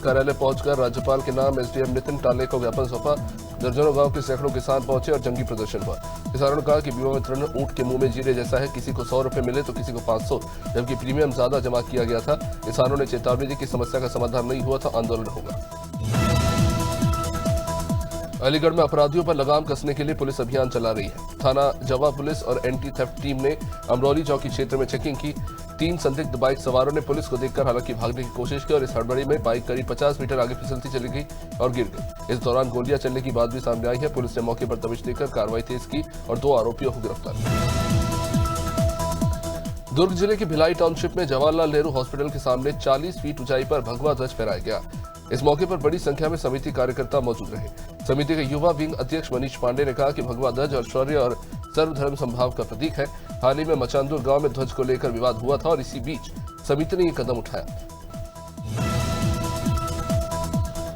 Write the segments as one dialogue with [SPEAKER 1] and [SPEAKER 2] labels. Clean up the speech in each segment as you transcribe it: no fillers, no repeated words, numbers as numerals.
[SPEAKER 1] कार्यालय पहुंचकर राज्यपाल के नाम एसडीएम नितिन टाले को ज्ञापन सौंपा। दर्जनों गांव के सैकड़ों किसान पहुंचे और जंगी प्रदर्शन हुआ। किसानों ने कहा कि बीमा वितरण ऊंट के मुंह में जीरे जैसा है, किसी को 100 रुपए मिले तो किसी को 500, जबकि प्रीमियम ज्यादा जमा किया गया था। किसानों ने चेतावनी दी कि समस्या का समाधान नहीं हुआ तो आंदोलन होगा। अलीगढ़ में अपराधियों पर लगाम कसने के लिए पुलिस अभियान चला रही है। थाना जवा पुलिस और एंटी थेफ्ट टीम ने अमरौली चौकी क्षेत्र में चेकिंग की। 3 संदिग्ध बाइक सवारों ने पुलिस को देखकर हालांकि भागने की कोशिश की और इस हड़बड़ी में बाइक करीब 50 मीटर आगे फिसलती चली गई और गिर गई। इस दौरान गोलियां चलने की बात भी सामने आई है। पुलिस ने मौके पर दबिश देकर कार्रवाई तेज की और 2 आरोपियों को गिरफ्तार किया। दुर्ग जिले के भिलाई टाउनशिप में जवाहरलाल नेहरू हॉस्पिटल के सामने 40 फीट ऊंचाई पर भगवा ध्वज फहराया गया। इस मौके पर बड़ी संख्या में समिति कार्यकर्ता मौजूद रहे। समिति के युवा विंग अध्यक्ष मनीष पांडे ने कहा कि भगवा ध्वज और शौर्य और सर्वधर्म संभाव का प्रतीक है। हाल ही में मचानदुर गांव में ध्वज को लेकर विवाद हुआ था और इसी बीच समिति ने ये कदम उठाया।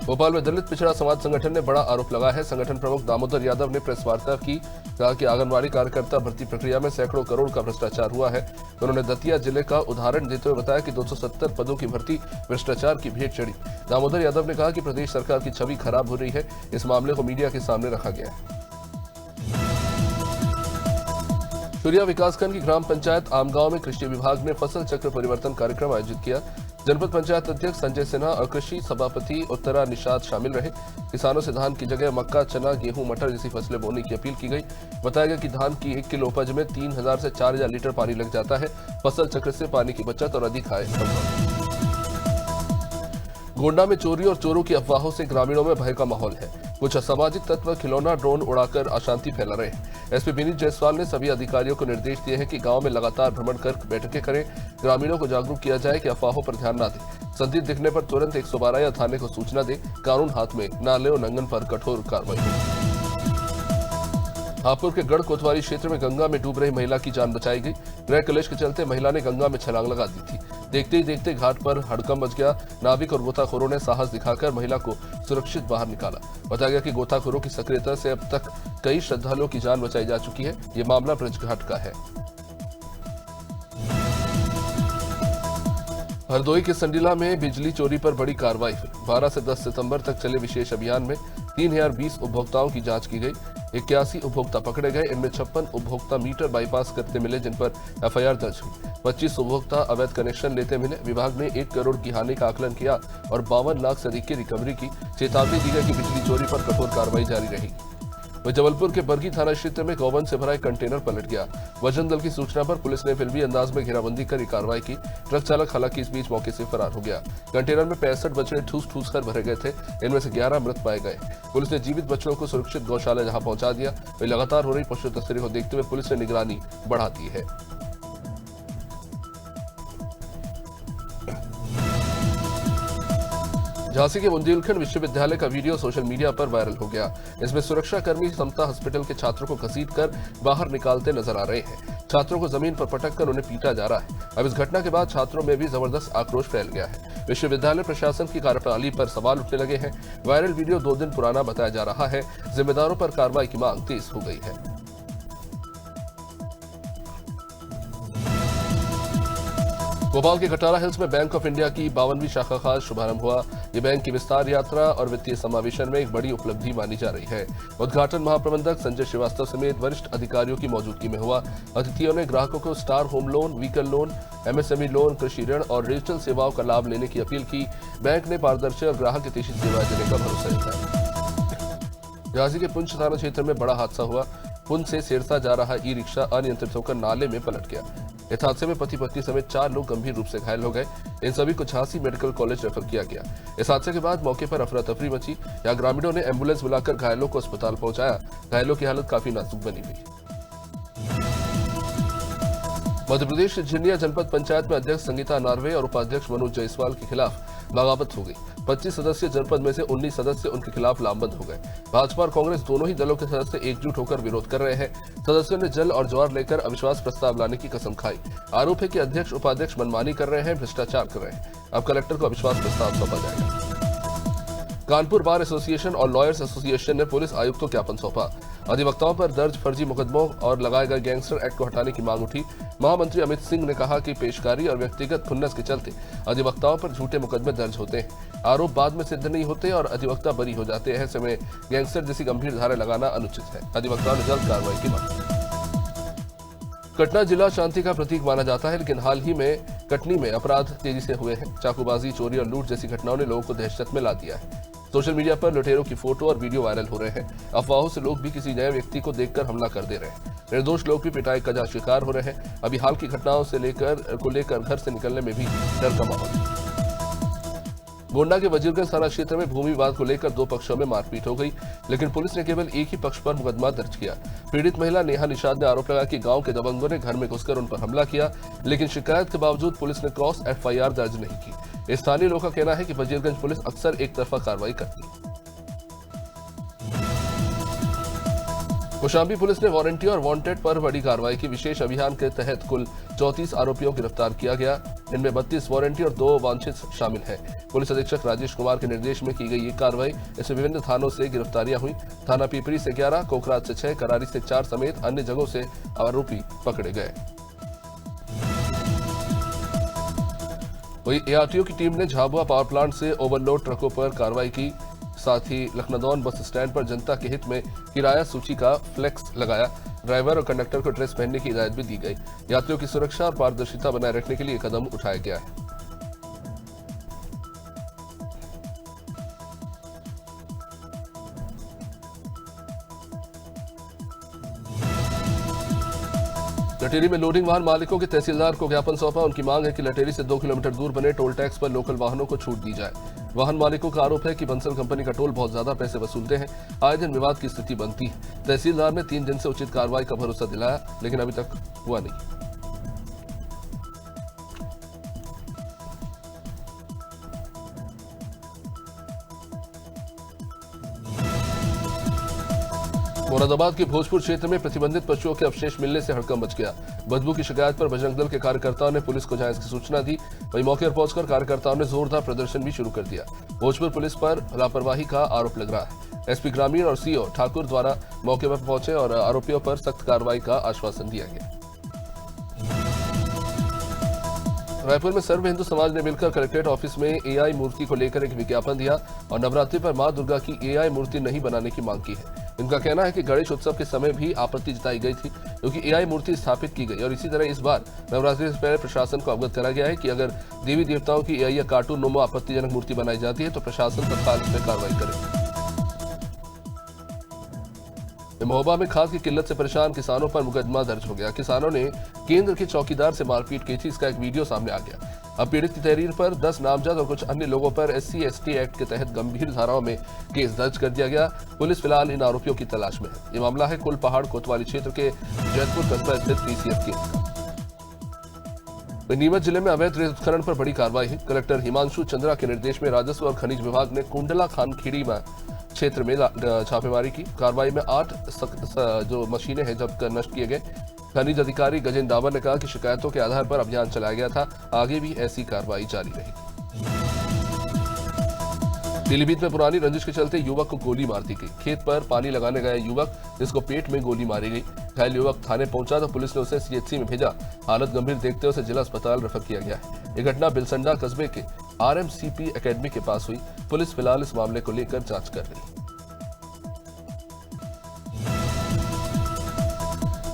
[SPEAKER 1] भोपाल में दलित पिछड़ा समाज संगठन ने बड़ा आरोप लगाया है। संगठन प्रमुख दामोदर यादव ने प्रेस वार्ता की, कहा कि आंगनबाड़ी कार्यकर्ता भर्ती प्रक्रिया में सैकड़ों करोड़ का भ्रष्टाचार हुआ है। उन्होंने दतिया जिले का उदाहरण देते हुए बताया कि 270 पदों की भर्ती भ्रष्टाचार की भेंट चढ़ी। दामोदर यादव ने कहा कि प्रदेश सरकार की छवि खराब हो रही है। इस मामले को मीडिया के सामने रखा गया है। सूर्या विकासखंड की ग्राम पंचायत आमगांव में कृषि विभाग ने फसल चक्र परिवर्तन कार्यक्रम आयोजित किया। जनपद पंचायत अध्यक्ष संजय सिन्हा और कृषि सभापति उत्तरा निषाद शामिल रहे। किसानों से धान की जगह मक्का, चना, गेहूं, मटर जैसी फसलें बोने की अपील की गई। बताया गया कि धान की 1 किलो उपज में 3000 से 4000 लीटर पानी लग जाता है। फसल चक्र से पानी की बचत और अधिक आय संभव। गोंडा में चोरी और चोरों की अफवाहों से ग्रामीणों में भय का माहौल है। कुछ असामाजिक तत्व खिलौना ड्रोन उड़ाकर अशांति फैला रहे हैं। एसपी विनीत जायसवाल ने सभी अधिकारियों को निर्देश दिए हैं कि गांव में लगातार भ्रमण कर बैठकें करें। ग्रामीणों को जागरूक किया जाए कि अफवाहों पर ध्यान न दें। संदिग्ध दिखने पर तुरंत 112 या थाने को सूचना दें। कानून हाथ में न ले, उल्लंघन पर कठोर कार्रवाई हो। हापुड़ के गढ़ कोतवाली क्षेत्र में गंगा में डूब रही महिला की जान बचाई गई। गृह कलेश के चलते महिला ने गंगा में छलांग लगा दी थी। देखते ही देखते घाट पर हड़कंप मच गया। नाविक और गोताखोरों ने साहस दिखाकर महिला को सुरक्षित बाहर निकाला। बताया गया कि गोताखोरों की सक्रियता से अब तक कई श्रद्धालुओं की जान बचाई जा चुकी है। ये मामला ब्रजघाट का है। हरदोई के संडीला में बिजली चोरी पर बड़ी कार्रवाई हुई। 12 से 10 सितंबर तक चले विशेष अभियान में 3020 उपभोक्ताओं की जांच की गई। 81 उपभोक्ता पकड़े गए। इनमें 56 उपभोक्ता मीटर बाईपास करते मिले, जिन पर एफआईआर दर्ज हुई। 25 उपभोक्ता अवैध कनेक्शन लेते मिले। विभाग ने 1 करोड़ की हानि का आकलन किया और 52 लाख से अधिक की रिकवरी की। चेतावनी दी गई कि बिजली चोरी पर कठोर कार्रवाई जारी रहेगी। वहीं जबलपुर के बरगी थाना क्षेत्र में गौवंश से भरा एक कंटेनर पलट गया। वजन दल की सूचना पर पुलिस ने फिल्मी अंदाज में घेराबंदी कर कार्रवाई की। ट्रक चालक हालांकि इस बीच मौके से फरार हो गया। कंटेनर में 65 बछड़े ठूस ठूस कर भरे गए थे। इनमें से 11 मृत पाए गए। पुलिस ने जीवित बछड़ों को सुरक्षित गौशाला जहां पहुंचा दिया। वहीं लगातार हो रही पशु तस्करी को देखते हुए पुलिस ने निगरानी बढ़ा दी है। झांसी के बुंदेलखंड विश्वविद्यालय का वीडियो सोशल मीडिया पर वायरल हो गया। इसमें सुरक्षाकर्मी समता हॉस्पिटल के छात्रों को घसीटकर बाहर निकालते नजर आ रहे हैं। छात्रों को जमीन पर पटककर उन्हें पीटा जा रहा है। अब इस घटना के बाद छात्रों में भी जबरदस्त आक्रोश फैल गया है। विश्वविद्यालय प्रशासन की कार्यप्रणाली पर सवाल उठने लगे हैं। वायरल वीडियो 2 दिन पुराना बताया जा रहा है। जिम्मेदारों पर कार्रवाई की मांग तेज हो गई है। भोपाल के कटारा हिल्स में बैंक ऑफ इंडिया की 52वीं शाखा का शुभारंभ हुआ। ये बैंक की विस्तार यात्रा और वित्तीय समावेशन में एक बड़ी उपलब्धि मानी जा रही है। उद्घाटन महाप्रबंधक संजय श्रीवास्तव समेत वरिष्ठ अधिकारियों की मौजूदगी में हुआ। अतिथियों ने ग्राहकों को star home loan, vehicle loan, MSME loan, कृषि ऋण और डिजिटल सेवाओं का लाभ लेने की अपील की। बैंक ने पारदर्शी और ग्राहक हितैषी सेवाएं देने का भरोसा जताया। झांसी के पुंछ थाना क्षेत्र में बड़ा हादसा हुआ। पुंछ से सिरसा जा रहा ई रिक्शा अनियंत्रित होकर नाले में पलट गया। इस हादसे में पति पत्नी समेत 4 लोग गंभीर रूप से घायल हो गए। इन सभी को झांसी मेडिकल कॉलेज रेफर किया गया। इस हादसे के बाद मौके पर अफरा तफरी मची। यहां ग्रामीणों ने एम्बुलेंस बुलाकर घायलों को अस्पताल पहुंचाया। घायलों की हालत काफी नाजुक बनी हुई। मध्य प्रदेश के झिंडिया जनपद पंचायत में अध्यक्ष संगीता नार्वे और उपाध्यक्ष मनोज जायसवाल के खिलाफ बगावत हो गई। 25 सदस्य जनपद में से 19 सदस्य उनके खिलाफ लामबंद हो गए। भाजपा और कांग्रेस दोनों ही दलों के सदस्य एकजुट होकर विरोध कर रहे हैं। सदस्यों ने जल और ज्वार लेकर अविश्वास प्रस्ताव लाने की कसम खाई। आरोप है कि अध्यक्ष उपाध्यक्ष मनमानी कर रहे हैं, भ्रष्टाचार कर रहे हैं। अब कलेक्टर को अविश्वास प्रस्ताव सौंपा जाएगा। कानपुर बार एसोसिएशन और लॉयर्स एसोसिएशन ने पुलिस आयुक्त को ज्ञापन सौंपा। अधिवक्ताओं पर दर्ज फर्जी मुकदमों और लगाए गए गैंगस्टर एक्ट को हटाने की मांग उठी। महामंत्री अमित सिंह ने कहा कि पेशकारी और व्यक्तिगत खुन्नस के चलते अधिवक्ताओं पर झूठे मुकदमे दर्ज होते हैं। आरोप बाद में सिद्ध नहीं होते और अधिवक्ता बरी हो जाते हैं। ऐसे में गैंगस्टर जैसी गंभीर धारा लगाना अनुचित है। अधिवक्ताओं ने जल्द कार्रवाई की मांग। कटना जिला शांति का प्रतीक माना जाता है, लेकिन हाल ही में कटनी में अपराध तेजी से हुए हैं। चाकूबाजी, चोरी और लूट जैसी घटनाओं ने लोगों को दहशत में ला दिया है। सोशल मीडिया पर लुटेरों की फोटो और वीडियो वायरल हो रहे हैं। अफवाहों से लोग भी किसी नए व्यक्ति को देखकर हमला कर दे रहे हैं। निर्दोष लोग भी पिटाई का शिकार हो रहे हैं। अभी हाल की घटनाओं से लेकर घर से निकलने में भी डर का माहौल है। गोंडा के वजीरगंज थाना क्षेत्र में भूमि विवाद को लेकर दो पक्षों में मारपीट हो गई, लेकिन पुलिस ने केवल एक ही पक्ष पर मुकदमा दर्ज किया। पीड़ित महिला नेहा निषाद ने आरोप लगाया कि गांव के दबंगों ने घर में घुसकर उन पर हमला किया, लेकिन शिकायत के बावजूद पुलिस ने क्रॉस एफआईआर दर्ज नहीं की। स्थानीय लोगों का कहना है कि वजीरगंज पुलिस अक्सर एक तरफा कार्रवाई करती है। कौशाम्बी पुलिस ने वारंटी और वांटेड पर बड़ी कार्रवाई की। विशेष अभियान के तहत कुल 34 आरोपियों को गिरफ्तार किया गया। इनमें 32 वारंटी और 2 वांछित शामिल हैं। पुलिस अधीक्षक राजेश कुमार के निर्देश में की गई ये कार्रवाई। इसमें विभिन्न थानों से गिरफ्तारियां हुई। थाना पीपरी से 11, कोकराज से 6, करारी से 4 समेत अन्य जगहों से आरोपी पकड़े गए। वहीं एआरटीओ की टीम ने झाबुआ पावर प्लांट से ओवरलोड ट्रकों पर कार्रवाई की। साथ ही लखनदौन बस स्टैंड पर जनता के हित में किराया सूची का फ्लेक्स लगाया। ड्राइवर और कंडक्टर को ड्रेस पहनने की हिदायत भी दी गई। यात्रियों की सुरक्षा और पारदर्शिता बनाए रखने के लिए कदम उठाया गया है। लटेरी में लोडिंग वाहन मालिकों के तहसीलदार को ज्ञापन सौंपा। उनकी मांग है कि लटेरी से 2 किलोमीटर दूर बने टोल टैक्स पर लोकल वाहनों को छूट दी जाए। वाहन मालिकों का आरोप है कि बंसल कंपनी का टोल बहुत ज्यादा पैसे वसूलते हैं। आए दिन विवाद की स्थिति बनती है। तहसीलदार ने 3 दिन से उचित कार्रवाई का भरोसा दिलाया, लेकिन अभी तक हुआ नहीं। मुरादाबाद के भोजपुर क्षेत्र में प्रतिबंधित पशुओं के अवशेष मिलने से हड़कंप मच गया। बदबू की शिकायत पर बजरंग दल के कार्यकर्ताओं ने पुलिस को जांच की सूचना दी। वहीं मौके पर पहुंचकर कार्यकर्ताओं ने जोरदार प्रदर्शन भी शुरू कर दिया। भोजपुर पुलिस पर लापरवाही का आरोप लग रहा है। एसपी ग्रामीण और सीओ ठाकुर द्वारा मौके पर पहुंचे और आरोपियों पर सख्त कार्रवाई का आश्वासन दिया गया। रायपुर में सर्व हिंदू समाज ने मिलकर कलेक्ट्रेट ऑफिस में एआई मूर्ति को लेकर एक विज्ञापन दिया और नवरात्रि पर मां दुर्गा की एआई मूर्ति नहीं बनाने की मांग की है। इनका कहना है कि गणेश उत्सव के समय भी आपत्ति जताई गई थी, क्योंकि एआई मूर्ति स्थापित की गई और इसी तरह इस बार नवरात्रि से पहले प्रशासन को अवगत करा गया है कि अगर देवी देवताओं की एआई या कार्टून नुमा आपत्तिजनक मूर्ति बनाई जाती है तो प्रशासन तत्काल इस पर कार्रवाई करे। महोबा में खाद की किल्लत से परेशान किसानों पर मुकदमा दर्ज हो गया। किसानों ने केंद्र के चौकीदार से मारपीट की थी। इसका एक वीडियो सामने आ गया। अब पीड़ित की तहरीर पर 10 नामजद और कुछ अन्य लोगों पर SC/ST एक्ट के तहत गंभीर धाराओं में केस दर्ज कर दिया गया। पुलिस फिलहाल इन आरोपियों की तलाश में है। ये मामला है कुल पहाड़ कोतवाली क्षेत्र के जैतपुर कस्बा स्थित PCF केस का। नीमच जिले में अवैध रेत उत्खनन पर बड़ी कार्रवाई हुई। कलेक्टर हिमांशु चंद्रा के निर्देश में राजस्व और खनिज विभाग ने कुंडला खान खेड़ी क्षेत्र में छापेमारी की। कार्रवाई में 8 जो मशीनें हैं जब्त कर नष्ट किए गए। खनिज अधिकारी गजेंद्र डावर ने कहा कि शिकायतों के आधार पर अभियान चलाया गया था। आगे भी ऐसी कार्रवाई जारी रहेगी। पीलीभीत में पुरानी रंजिश के चलते युवक को गोली मार दी गई। खेत पर पानी लगाने गया युवक, जिसको पेट में गोली मारी गई। घायल युवक थाने पहुंचा तो पुलिस ने उसे CHC में भेजा। हालत गंभीर देखते उसे जिला अस्पताल रेफर किया गया है। यह घटना बिलसंडा कस्बे के RMCP एकेडमी के पास हुई। पुलिस फिलहाल इस मामले को लेकर जांच कर रही है।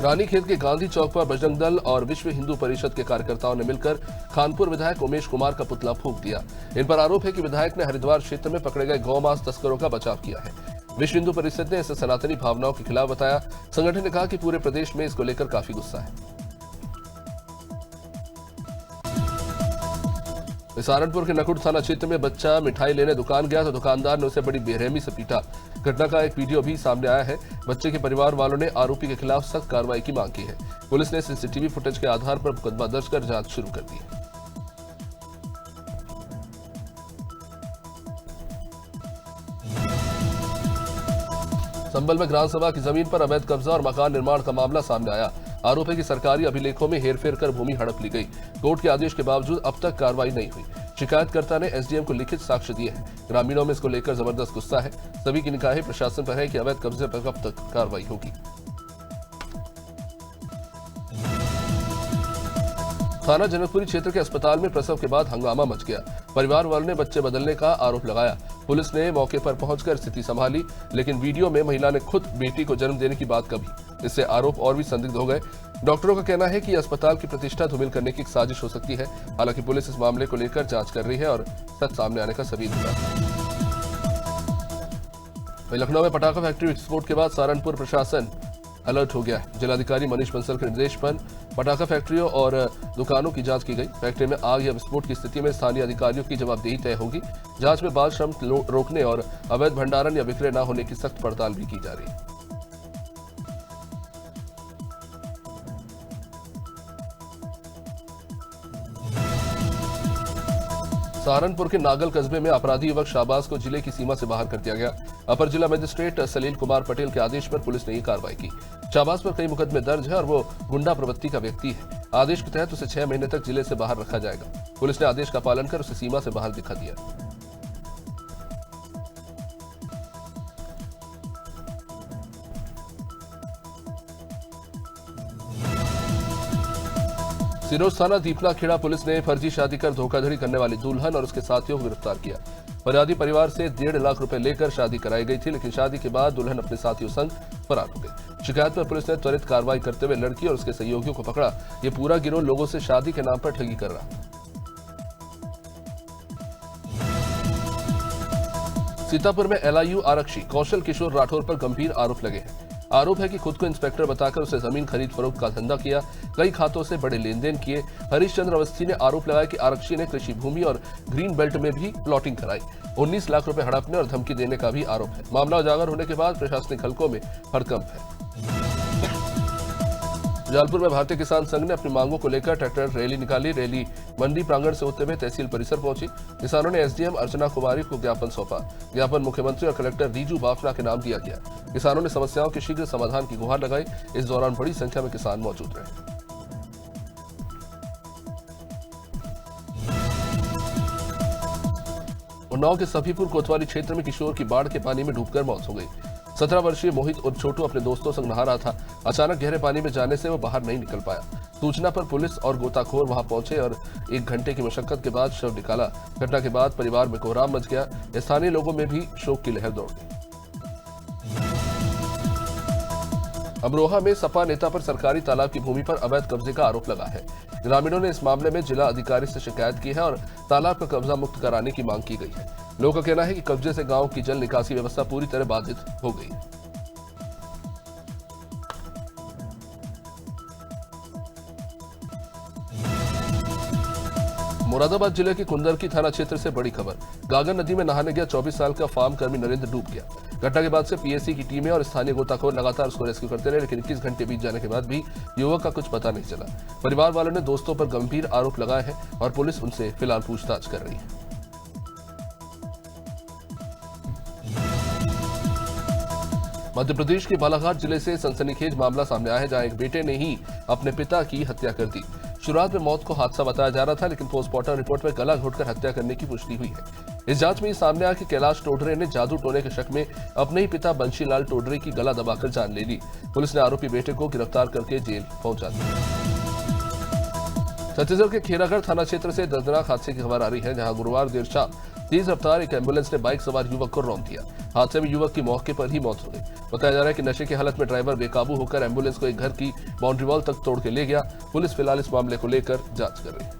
[SPEAKER 1] रानीखेत के गांधी चौक पर बजरंग दल और विश्व हिंदू परिषद के कार्यकर्ताओं ने मिलकर खानपुर विधायक उमेश कुमार का पुतला फूंक दिया। इन पर आरोप है कि विधायक ने हरिद्वार क्षेत्र में पकड़े गए गौमांस तस्करों का बचाव किया है। विश्व हिंदू परिषद ने इसे सनातनी भावनाओं के खिलाफ बताया। संगठन ने कहा कि पूरे प्रदेश में इसको लेकर काफी गुस्सा है। सहारनपुर के नकुड़ थाना क्षेत्र में बच्चा मिठाई लेने दुकान गया तो दुकानदार ने उसे बड़ी बेरहमी से पीटा। घटना का एक वीडियो भी सामने आया है। बच्चे के परिवार वालों ने आरोपी के खिलाफ सख्त कार्रवाई की मांग की है। पुलिस ने CCTV फुटेज के आधार पर मुकदमा दर्ज कर जांच शुरू कर दी है। संभल में ग्राम सभा की जमीन पर अवैध कब्जा और मकान निर्माण का मामला सामने आया। आरोप है कि सरकारी अभिलेखों में हेरफेर कर भूमि हड़प ली गई। कोर्ट के आदेश के बावजूद अब तक कार्रवाई नहीं हुई। शिकायतकर्ता ने एसडीएम को लिखित साक्ष्य दिए हैं। ग्रामीणों में इसको लेकर जबरदस्त गुस्सा है। सभी की निगाहें प्रशासन पर है कि अवैध कब्जे पर कब तक कार्रवाई होगी। थाना जनकपुरी क्षेत्र के अस्पताल में प्रसव के बाद हंगामा मच गया। परिवार वालों ने बच्चे बदलने का आरोप लगाया। पुलिस ने मौके पर पहुंचकर स्थिति संभाली, लेकिन वीडियो में महिला ने खुद बेटी को जन्म देने की बात कही। इससे आरोप और भी संदिग्ध हो गए। डॉक्टरों का कहना है कि अस्पताल की प्रतिष्ठा धूमिल करने की एक साजिश हो सकती है। हालांकि पुलिस इस मामले को लेकर जांच कर रही है और सच सामने आने का सभी इंतजार है। लखनऊ में पटाखा फैक्ट्री विस्फोट के बाद सहारनपुर प्रशासन अलर्ट हो गया है। जिलाधिकारी मनीष बंसल के निर्देश पर पटाखा फैक्ट्रियों और दुकानों की जांच की गई। फैक्ट्री में आग या विस्फोट की स्थिति में स्थानीय अधिकारियों की जवाबदेही तय होगी। जांच में बाल श्रम रोकने और अवैध भंडारण या विक्रय न होने की सख्त पड़ताल भी की जा रही है। सहारनपुर के नागल कस्बे में अपराधी युवक शाहबाज को जिले की सीमा से बाहर कर दिया गया। अपर जिला मजिस्ट्रेट सलील कुमार पटेल के आदेश पर पुलिस ने ये कार्रवाई की। शाहबाज पर कई मुकदमे दर्ज है और वो गुंडा प्रवृत्ति का व्यक्ति है। आदेश के तहत उसे 6 महीने तक जिले से बाहर रखा जाएगा। पुलिस ने आदेश का पालन कर उसे सीमा से बाहर दिखा दिया। सिरोज थाना दीपना खेड़ा पुलिस ने फर्जी शादी कर धोखाधड़ी करने वाली दुल्हन और उसके साथियों को गिरफ्तार किया। फरियादी परिवार से 1.5 लाख रुपए लेकर शादी कराई गई थी, लेकिन शादी के बाद दुल्हन अपने साथियों संग फरार हो गई। शिकायत पर पुलिस ने त्वरित कार्रवाई करते हुए लड़की और उसके सहयोगियों को पकड़ा। ये पूरा गिरोह लोगों से शादी के नाम पर ठगी कर रहा था। सीतापुर में एलआईयू आरक्षी कौशल किशोर राठौर पर गंभीर आरोप लगे हैं। आरोप है कि खुद को इंस्पेक्टर बताकर उसे जमीन खरीद फरोख्त का धंधा किया, कई खातों से बड़े लेन देन किए। हरीशचंद्र अवस्थी ने आरोप लगाया कि आरक्षी ने कृषि भूमि और ग्रीन बेल्ट में भी प्लॉटिंग कराई। 19 लाख रुपए हड़पने और धमकी देने का भी आरोप है। मामला उजागर होने के बाद प्रशासनिक हलकों में हड़कंप है। जलालपुर में भारतीय किसान संघ ने अपनी मांगों को लेकर ट्रैक्टर रैली निकाली। रैली मंडी प्रांगण से होते हुए तहसील परिसर पहुंची। किसानों ने एसडीएम अर्चना कुमारी को ज्ञापन सौंपा। ज्ञापन मुख्यमंत्री और कलेक्टर रीजू बाफना के नाम दिया गया। किसानों ने समस्याओं के शीघ्र समाधान की गुहार लगाई। इस दौरान बड़ी संख्या में किसान मौजूद रहे। उन्नाव के सफीपुर कोतवाली क्षेत्र में किशोर की बाढ़ के पानी में डूबकर मौत हो गई। 17 वर्षीय मोहित और छोटू अपने दोस्तों संग नहा रहा था। अचानक गहरे पानी में जाने से वो बाहर नहीं निकल पाया। सूचना पर पुलिस और गोताखोर वहां पहुंचे और 1 घंटे की मशक्कत के बाद शव निकाला। घटना के बाद परिवार में कोहराम मच गया। स्थानीय लोगों में भी शोक की लहर दौड़ गई। अमरोहा में सपा नेता पर सरकारी तालाब की भूमि पर अवैध कब्जे का आरोप लगा है। ग्रामीणों ने इस मामले में जिला अधिकारी से शिकायत की है और तालाब का कब्जा मुक्त कराने की मांग की गई है। लोगों का कहना है कि कब्जे से गांव की जल निकासी व्यवस्था पूरी तरह बाधित हो गई। मुरादाबाद जिले के कुंदरकी थाना क्षेत्र से बड़ी खबर। गागन नदी में नहाने गया 24 साल का फार्म कर्मी नरेंद्र डूब गया। घटना के बाद से पीएससी की टीमें और स्थानीय गोताखोर लगातार उसको रेस्क्यू करते रहे, लेकिन 21 घंटे बीत जाने के बाद भी युवक का कुछ पता नहीं चला। परिवार वालों ने दोस्तों पर गंभीर आरोप लगाए हैं और पुलिस उनसे फिलहाल पूछताछ कर रही है। मध्य प्रदेश के बालाघाट जिले से सनसनीखेज मामला सामने आया है, जहां एक बेटे ने ही अपने पिता की हत्या कर दी। शुरुआत में मौत को हादसा बताया जा रहा था, लेकिन पोस्टमार्टम रिपोर्ट में गला घोटकर हत्या करने की पुष्टि हुई है। इस जांच में ये सामने आया कि कैलाश टोडरे ने जादू टोने के शक में अपने ही पिता बंशीलाल टोडरे की गला दबाकर जान ले ली। पुलिस ने आरोपी बेटे को गिरफ्तार करके जेल पहुंचा दिया। छत्तीसगढ़ के खेरागढ़ थाना क्षेत्र से दर्दनाक हादसे की खबर आ रही है, जहां गुरुवार देर शाम तेज रफ्तार एक एम्बुलेंस ने बाइक सवार युवक को रौंद दिया। हादसे में युवक की मौके पर ही मौत हो गई। बताया जा रहा है कि नशे की हालत में ड्राइवर बेकाबू होकर एम्बुलेंस को एक घर की बाउंड्री वॉल तक तोड़ के ले गया। पुलिस फिलहाल इस मामले को लेकर जांच कर रही है।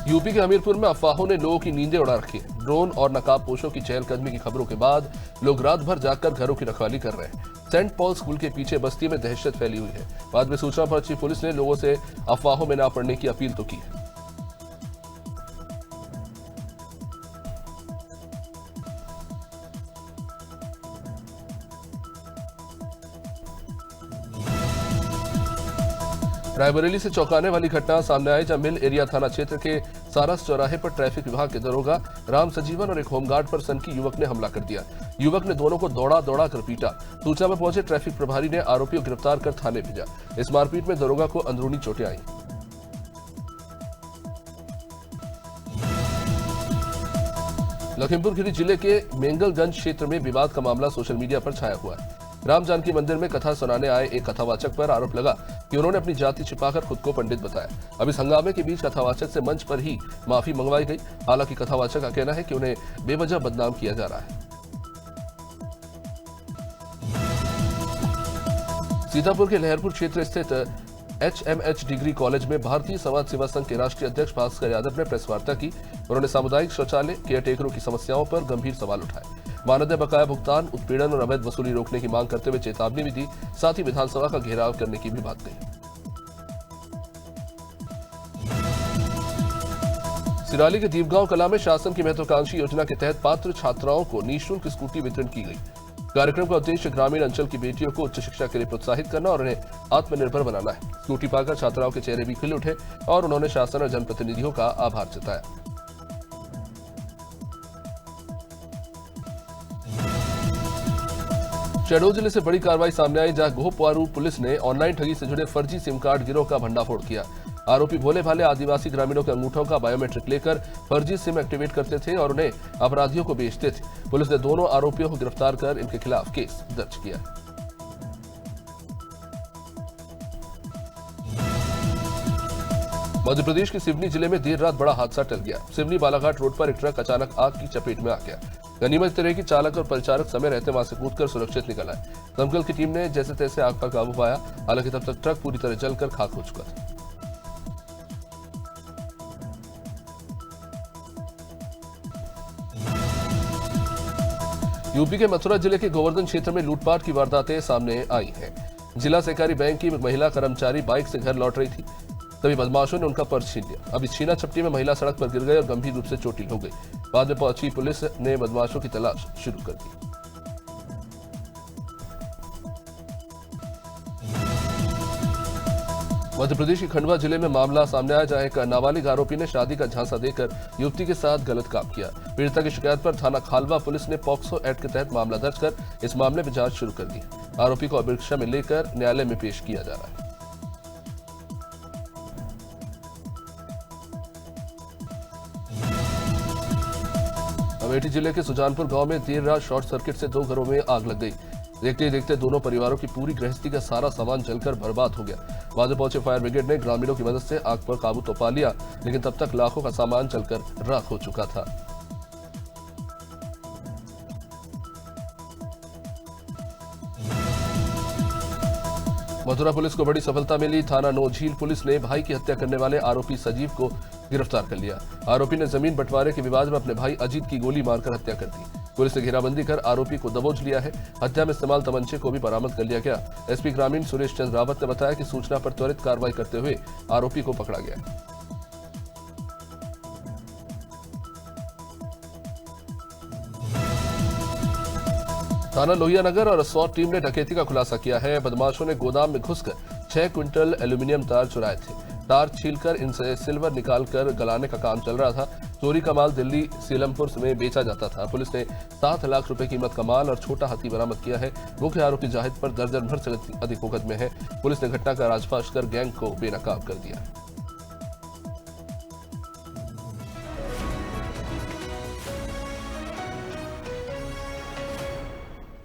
[SPEAKER 1] यूपी के हमीरपुर में अफवाहों ने लोगों की नींदें उड़ा रखी है। ड्रोन और नकाबपोशों की चहलकदमी की खबरों के बाद लोग रात भर जागकर घरों की रखवाली कर रहे हैं। सेंट पॉल स्कूल के पीछे बस्ती में दहशत फैली हुई है। बाद में सूचना पर पहुंची पुलिस ने लोगों से अफवाहों में न पड़ने की अपील तो की है। रायबरेली से चौंकाने वाली घटना सामने आई जब मिल एरिया थाना क्षेत्र के सारस चौराहे पर ट्रैफिक विभाग के दरोगा राम सजीवन और एक होमगार्ड पर सनकी युवक ने हमला कर दिया। युवक ने दोनों को दौड़ा दौड़ा कर पीटा। सूचना में पहुंचे ट्रैफिक प्रभारी ने आरोपी को गिरफ्तार कर थाने भेजा। इस मारपीट में दरोगा को अंदरूनी चोटें आई। लखीमपुर खीरी जिले के मेंगलगंज क्षेत्र में विवाद का मामला सोशल मीडिया पर छाया हुआ है। राम जानकी मंदिर में कथा सुनाने आए एक कथावाचक पर आरोप लगा कि उन्होंने अपनी जाति छिपाकर खुद को पंडित बताया। अब इस हंगामे के बीच कथावाचक से मंच पर ही माफी मंगवाई गई। हालांकि कथावाचक का कहना है कि उन्हें बेवजह बदनाम किया जा रहा है। सीतापुर के लहरपुर क्षेत्र स्थित HMH डिग्री कॉलेज में भारतीय समाज सेवा संघ के राष्ट्रीय अध्यक्ष भास्कर यादव ने प्रेस वार्ता की। उन्होंने सामुदायिक शौचालय केयरटेकरों की समस्याओं पर गंभीर सवाल उठाए। मानदेय बकाया भुगतान, उत्पीड़न और अवैध वसूली रोकने की मांग करते हुए चेतावनी भी दी। साथ ही विधानसभा का घेराव करने की भी बात कही। सिराली के दीपगांव कला में शासन की महत्वाकांक्षी योजना के तहत पात्र छात्राओं को निःशुल्क स्कूटी वितरण की गई। कार्यक्रम का उद्देश्य ग्रामीण अंचल की बेटियों को उच्च शिक्षा के लिए प्रोत्साहित करना और उन्हें आत्मनिर्भर बनाना है। स्कूटी पाकर छात्राओं के चेहरे भी खिल उठे और उन्होंने शासन और जनप्रतिनिधियों का आभार जताया। शहडोल जिले से बड़ी कार्रवाई सामने आई जहां गोहपारू पुलिस ने ऑनलाइन ठगी से जुड़े फर्जी सिम कार्ड गिरोह का भंडाफोड़ किया। आरोपी भोले भाले आदिवासी ग्रामीणों के अंगूठों का बायोमेट्रिक लेकर फर्जी सिम एक्टिवेट करते थे और उन्हें अपराधियों को बेचते थे। पुलिस ने दोनों आरोपियों को गिरफ्तार कर इनके खिलाफ केस दर्ज किया। मध्य प्रदेश के सिवनी जिले में देर रात बड़ा हादसा टल गया। सिवनी बालाघाट रोड पर एक ट्रक अचानक आग की चपेट में आ गया। गनीमत रही कि चालक और परिचारक समय रहते वहां से कूदकर सुरक्षित निकल आए। दमकल की टीम ने जैसे तैसे आग पर काबू पाया। हालांकि तब तक ट्रक पूरी तरह जलकर खाक हो चुका था। यूपी के मथुरा जिले के गोवर्धन क्षेत्र में लूटपाट की वारदातें सामने आई हैं। जिला सहकारी बैंक की महिला कर्मचारी बाइक से घर लौट रही थी, तभी बदमाशों ने उनका पर्स छीन लिया। अब इस छीना झपटी में महिला सड़क पर गिर गई और गंभीर रूप से चोटिल हो गई। बाद में पहुंची पुलिस ने बदमाशों की तलाश शुरू कर दी। मध्य प्रदेश के खंडवा जिले में मामला सामने आया जहां एक नाबालिग आरोपी ने शादी का झांसा देकर युवती के साथ गलत काम किया। पीड़िता की शिकायत पर थाना खालवा पुलिस ने पॉक्सो एक्ट के तहत मामला दर्ज कर इस मामले में जांच शुरू कर दी। आरोपी को अभिरक्षा में लेकर न्यायालय में पेश किया जा रहा है। अमेठी जिले के सुजानपुर गांव में देर रात शॉर्ट सर्किट से 2 घरों में आग लग गई। देखते ही देखते दोनों परिवारों की पूरी गृहस्थी का सारा सामान जलकर बर्बाद हो गया। बाद में पहुंचे फायर ब्रिगेड ने ग्रामीणों की मदद से आग पर काबू तो पा लिया, लेकिन तब तक लाखों का सामान जलकर राख हो चुका था। मथुरा पुलिस को बड़ी सफलता मिली। थाना नौझील पुलिस ने भाई की हत्या करने वाले आरोपी सजीव को गिरफ्तार कर लिया। आरोपी ने जमीन बंटवारे के विवाद में अपने भाई अजीत की गोली मारकर हत्या कर दी। पुलिस ने घेराबंदी कर आरोपी को दबोच लिया है। हत्या में इस्तेमाल तमंचे को भी बरामद कर लिया गया। एसपी ग्रामीण सुरेश चंद्र रावत ने बताया कि सूचना पर त्वरित कार्रवाई करते हुए आरोपी को पकड़ा गया। थाना लोहियानगर और असौर टीम ने डकैती का खुलासा किया है। बदमाशों ने गोदाम में घुसकर 6 क्विंटल एल्यूमिनियम तार चुराए थे। तार छीलकर इनसे सिल्वर निकालकर गलाने का काम चल रहा था। चोरी का माल दिल्ली सीलमपुर में बेचा जाता था। पुलिस ने 7 लाख रुपए कीमत का माल और छोटा हाथी बरामद किया है। मुख्य आरोपी जाहिद पर दर्जन भर से अधिक मुकदमे हैं। पुलिस ने घटना का राजफाश कर गैंग को बेनकाब कर दिया।